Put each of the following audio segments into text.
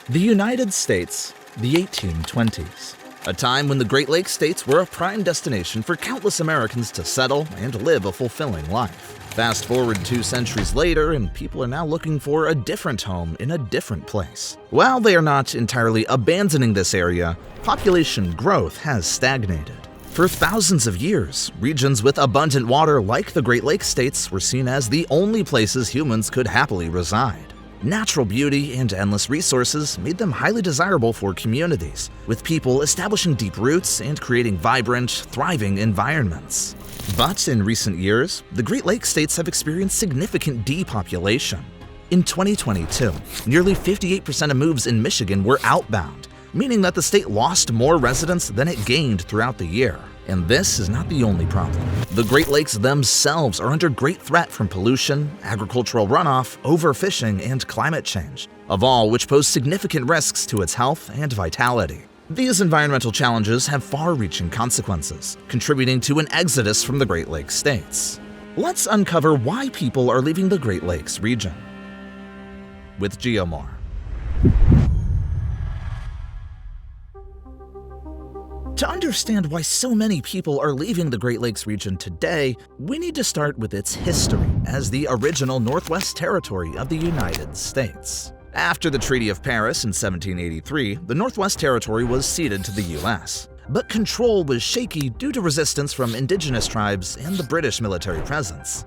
The United States, the 1820s. A time when the Great Lakes states were a prime destination for countless Americans to settle and live a fulfilling life. Fast forward 2 centuries later, and people are now looking for a different home in a different place. While they are not entirely abandoning this area, population growth has stagnated. For thousands of years, regions with abundant water like the Great Lakes states were seen as the only places humans could happily reside. Natural beauty and endless resources made them highly desirable for communities, with people establishing deep roots and creating vibrant, thriving environments. But in recent years, the Great Lakes states have experienced significant depopulation. In 2022, nearly 58% of moves in Michigan were outbound, meaning that the state lost more residents than it gained throughout the year. And this is not the only problem. The Great Lakes themselves are under great threat from pollution, agricultural runoff, overfishing, and climate change, of all which pose significant risks to its health and vitality. These environmental challenges have far-reaching consequences, contributing to an exodus from the Great Lakes states. Let's uncover why people are leaving the Great Lakes region with Geomore. To understand why so many people are leaving the Great Lakes region today, we need to start with its history as the original Northwest Territory of the United States. After the Treaty of Paris in 1783, the Northwest Territory was ceded to the U.S., but control was shaky due to resistance from indigenous tribes and the British military presence.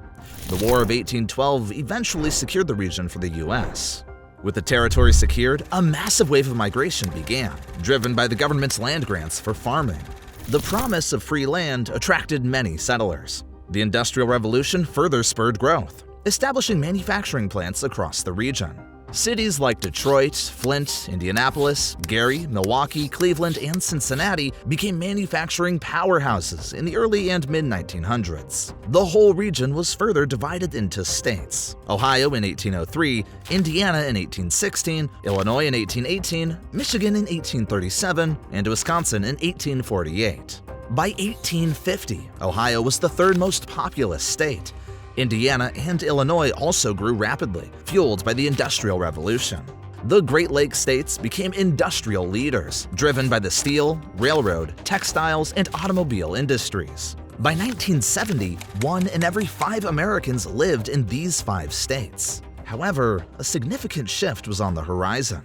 The War of 1812 eventually secured the region for the U.S. With the territory secured, a massive wave of migration began, driven by the government's land grants for farming. The promise of free land attracted many settlers. The Industrial Revolution further spurred growth, establishing manufacturing plants across the region. Cities like Detroit, Flint, Indianapolis, Gary, Milwaukee, Cleveland, and Cincinnati became manufacturing powerhouses in the early and mid-1900s. The whole region was further divided into states: Ohio in 1803, Indiana in 1816, Illinois in 1818, Michigan in 1837, and Wisconsin in 1848. By 1850, Ohio was the third most populous state. Indiana and Illinois also grew rapidly, fueled by the Industrial Revolution. The Great Lakes states became industrial leaders, driven by the steel, railroad, textiles, and automobile industries. By 1970, 1 in every 5 Americans lived in these 5 states. However, a significant shift was on the horizon.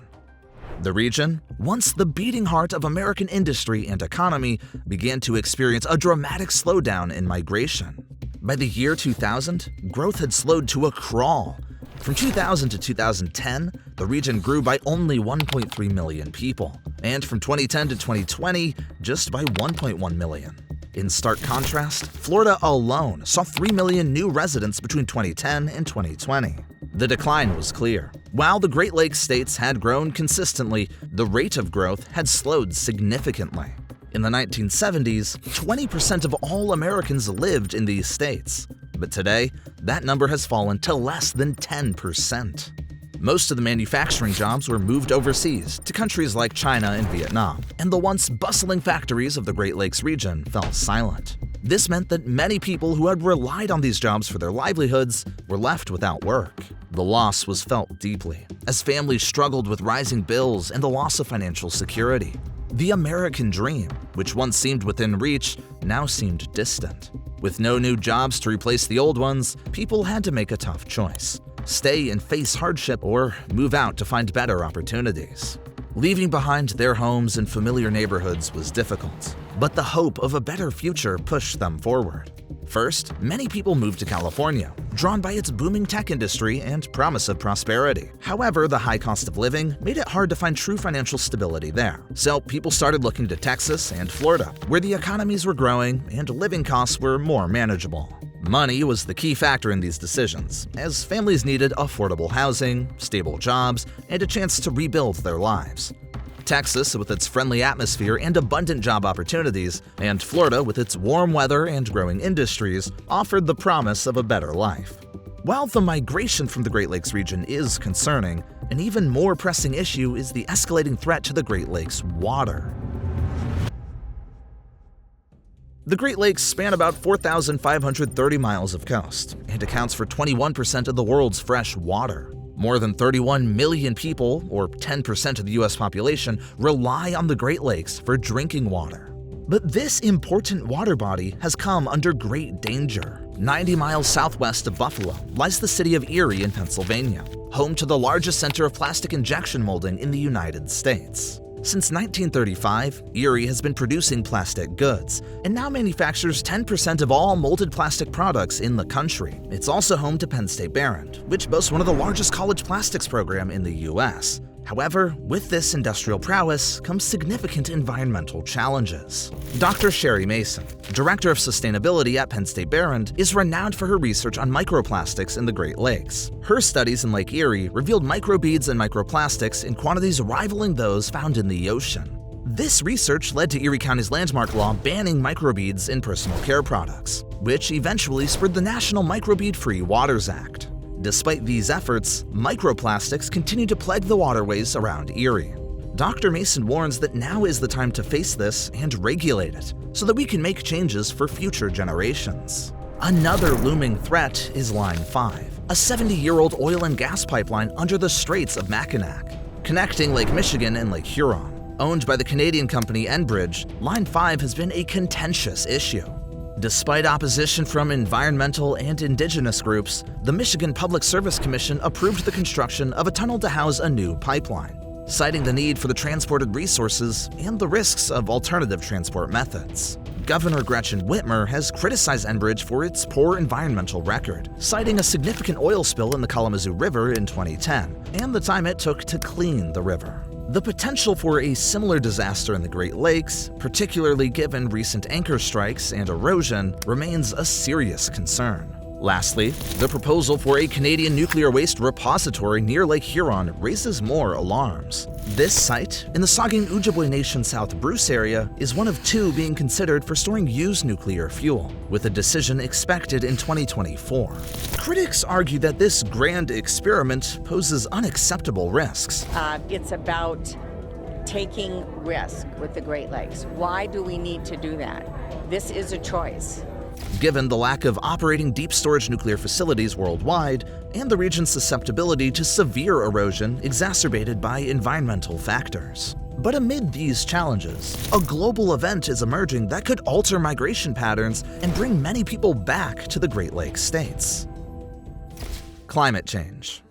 The region, once the beating heart of American industry and economy, began to experience a dramatic slowdown in migration. By the year 2000, growth had slowed to a crawl. From 2000 to 2010, the region grew by only 1.3 million people, and from 2010 to 2020, just by 1.1 million. In stark contrast, Florida alone saw 3 million new residents between 2010 and 2020. The decline was clear. While the Great Lakes states had grown consistently, the rate of growth had slowed significantly. In the 1970s, 20% of all Americans lived in these states, but today, that number has fallen to less than 10%. Most of the manufacturing jobs were moved overseas to countries like China and Vietnam, and the once bustling factories of the Great Lakes region fell silent. This meant that many people who had relied on these jobs for their livelihoods were left without work. The loss was felt deeply, as families struggled with rising bills and the loss of financial security. The American dream, which once seemed within reach, now seemed distant. With no new jobs to replace the old ones, people had to make a tough choice: stay and face hardship or move out to find better opportunities. Leaving behind their homes and familiar neighborhoods was difficult, but the hope of a better future pushed them forward. First, many people moved to California, drawn by its booming tech industry and promise of prosperity. However, the high cost of living made it hard to find true financial stability there. So people started looking to Texas and Florida, where the economies were growing and living costs were more manageable. Money was the key factor in these decisions, as families needed affordable housing, stable jobs, and a chance to rebuild their lives. Texas, with its friendly atmosphere and abundant job opportunities, and Florida, with its warm weather and growing industries, offered the promise of a better life. While the migration from the Great Lakes region is concerning, an even more pressing issue is the escalating threat to the Great Lakes water. The Great Lakes span about 4,530 miles of coast and accounts for 21% of the world's fresh water. More than 31 million people, or 10% of the US population, rely on the Great Lakes for drinking water. But this important water body has come under great danger. 90 miles southwest of Buffalo lies the city of Erie in Pennsylvania, home to the largest center of plastic injection molding in the United States. Since 1935, Erie has been producing plastic goods, and now manufactures 10% of all molded plastic products in the country. It's also home to Penn State Behrend, which boasts one of the largest college plastics program in the US. However, with this industrial prowess comes significant environmental challenges. Dr. Sherry Mason, Director of Sustainability at Penn State Behrend, is renowned for her research on microplastics in the Great Lakes. Her studies in Lake Erie revealed microbeads and microplastics in quantities rivaling those found in the ocean. This research led to Erie County's landmark law banning microbeads in personal care products, which eventually spurred the National Microbead-Free Waters Act. Despite these efforts, microplastics continue to plague the waterways around Erie. Dr. Mason warns that now is the time to face this and regulate it, so that we can make changes for future generations. Another looming threat is Line 5, a 70-year-old oil and gas pipeline under the Straits of Mackinac, connecting Lake Michigan and Lake Huron. Owned by the Canadian company Enbridge, Line 5 has been a contentious issue. Despite opposition from environmental and indigenous groups, the Michigan Public Service Commission approved the construction of a tunnel to house a new pipeline, citing the need for the transported resources and the risks of alternative transport methods. Governor Gretchen Whitmer has criticized Enbridge for its poor environmental record, citing a significant oil spill in the Kalamazoo River in 2010 and the time it took to clean the river. The potential for a similar disaster in the Great Lakes, particularly given recent anchor strikes and erosion, remains a serious concern. Lastly, the proposal for a Canadian nuclear waste repository near Lake Huron raises more alarms. This site, in the Saugeen Ojibwe Nation South Bruce area, is one of two being considered for storing used nuclear fuel, with a decision expected in 2024. Critics argue that this grand experiment poses unacceptable risks. It's about taking risk with the Great Lakes. Why do we need to do that? This is a choice. Given the lack of operating deep storage nuclear facilities worldwide and the region's susceptibility to severe erosion exacerbated by environmental factors. But amid these challenges, a global event is emerging that could alter migration patterns and bring many people back to the Great Lakes states. Climate change.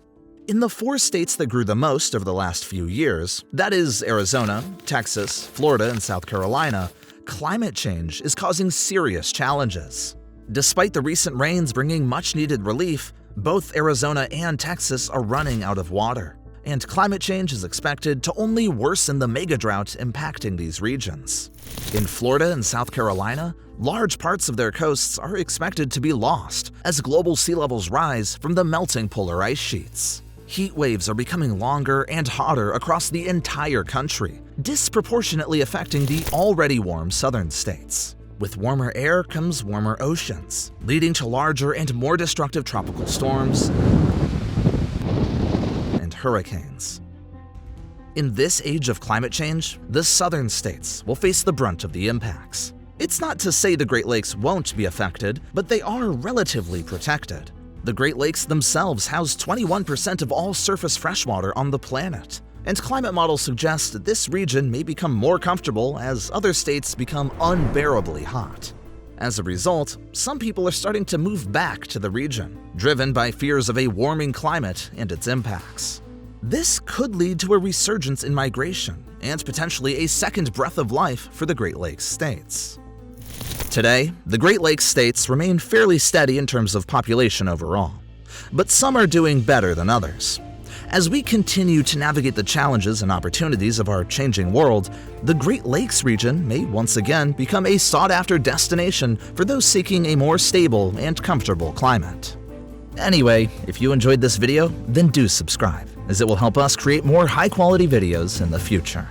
In the 4 states that grew the most over the last few years, that is Arizona, Texas, Florida, and South Carolina, climate change is causing serious challenges. Despite the recent rains bringing much-needed relief, both Arizona and Texas are running out of water, and climate change is expected to only worsen the mega-drought impacting these regions. In Florida and South Carolina, large parts of their coasts are expected to be lost as global sea levels rise from the melting polar ice sheets. Heat waves are becoming longer and hotter across the entire country, disproportionately affecting the already warm southern states. With warmer air comes warmer oceans, leading to larger and more destructive tropical storms and hurricanes. In this age of climate change, the southern states will face the brunt of the impacts. It's not to say the Great Lakes won't be affected, but they are relatively protected. The Great Lakes themselves house 21% of all surface freshwater on the planet, and climate models suggest that this region may become more comfortable as other states become unbearably hot. As a result, some people are starting to move back to the region, driven by fears of a warming climate and its impacts. This could lead to a resurgence in migration and potentially a second breath of life for the Great Lakes states. Today, the Great Lakes states remain fairly steady in terms of population overall, but some are doing better than others. As we continue to navigate the challenges and opportunities of our changing world, the Great Lakes region may once again become a sought-after destination for those seeking a more stable and comfortable climate. Anyway, if you enjoyed this video, then do subscribe, as it will help us create more high-quality videos in the future.